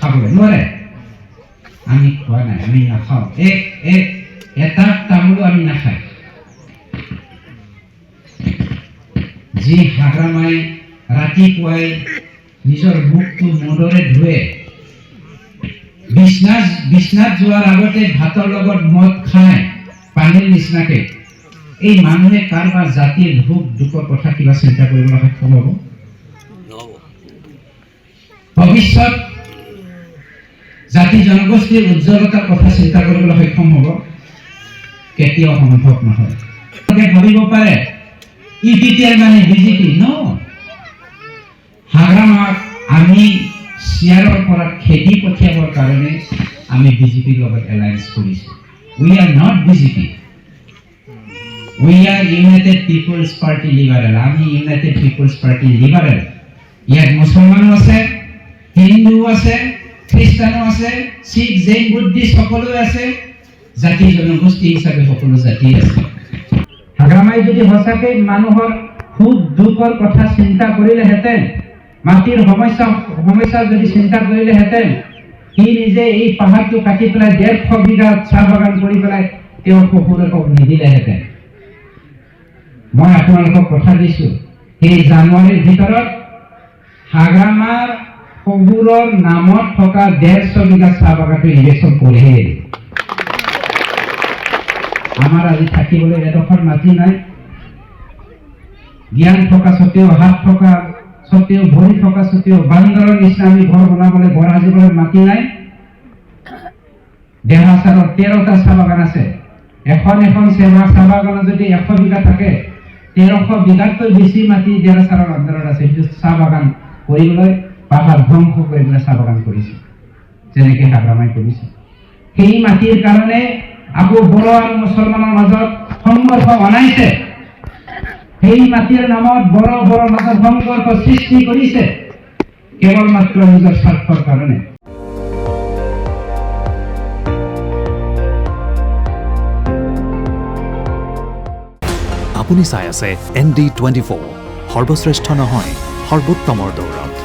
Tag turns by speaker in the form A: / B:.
A: খাবলৈ নোৱাৰে। আমি খোৱা নাই, আমি নাখাওঁ, এটা তামোলো আমি নাখায়। যি হাগ্ৰামাই ৰাতিপুৱাই নিজৰ মুখটো মদৰে ধুৱে, বিছনাত যোৱাৰ আগতে ভাতৰ লগত মদ খায় পানীৰ নিচিনাকে, এই মানুহে কাৰোবাৰ জাতিৰ ভোগ দুখৰ কথা কিবা চিন্তা কৰিবলৈ সক্ষম হ'ব? ভৱিষ্যত জাতি জনগোষ্ঠীৰ উজ্জ্বলতাৰ কথা চিন্তা কৰিবলৈ সক্ষম হ'ব? কেতিয়াও সম্ভৱ নহয়। ভাবিব পাৰে ইপিটিআৰ মানে বিজেপি। ন, হাগ্ৰামাক আমি চিয়াৰৰ পৰা খেদি পঠিয়াবৰ কাৰণে আমি বিজেপিৰ লগত এলায়েন্স কৰিছোঁ। We are not BJP, we are united people's party liberal. আমি ইউনাইটেড পিপলছ পাৰ্টি লিবাৰেল। ইয়াত মুছলমানো আছে, হিন্দু আছে, খ্ৰীষ্টানো আছে, শিখ, জৈন, বুদ্ধিষ্ট সকলোৱে আছে, জাতি জনগোষ্ঠী হিচাপে সকলো জাতি আছে। হাগ্ৰামাই যদি সঁচাকে মানুহৰ সুখ দুখৰ কথা চিন্তা কৰিলেহেঁতেন, মাটিৰ সমস্যা যদি চিন্তা কৰিলেহেঁতেন, সি নিজে এই পাহাৰটো কাটি পেলাই 150 বিঘা চাহ বাগান কৰি পেলাই তেওঁ শহুৰেকক নিদিলেহেঁতেন। মই আপোনালোকক কথা দিছো, সেই জানুৱাৰীৰ ভিতৰত হাগ্ৰামাৰ শহুৰৰ নামত থকা 150 বিঘা চাহ বাগানটো ইলেকশ্যন কৰিহে এৰিব। আমাৰ আজি থাকিবলৈ এডোখৰ মাটি নাই। জ্ঞান থকা স্বত্তেও, হাত থকা স্বত্তেও, ভৰি থকা স্বত্তেও, বান্দৰৰ নিচিনা আমি ঘৰ বনাবলৈ, ঘৰ সাজিবলৈ মাটি নাই। দেহাচাৰৰ 13টা চাহ বাগান আছে। এখন চাহ বাগানত যদি 100 বিঘা থাকে, 1300 বিঘাতকৈ বেছি মাটি দেহাচাৰৰ আণ্ডাৰত আছে। সেইটো চাহ বাগান কৰিবলৈ, পাহাৰ ধ্বংস কৰিবলৈ চাহ বাগান কৰিছে, যেনেকৈ হাগ্ৰামাই কৰিছে। সেই মাটিৰ কাৰণে আকৌ বড়ো আৰু মুছলমানৰ মাজত সংঘৰ্ষ অনাইছে। সেই মাটিৰ নামত বড়ো মাজত সংঘৰ্ষ সৃষ্টি কৰিছে, কেৱল মাত্ৰ নিজৰ স্বাৰ্থৰ কাৰণে।
B: আপুনি চাই আছে ND24, সৰ্বশ্ৰেষ্ঠ নহয়, সৰ্বোত্তমৰ দৌৰত।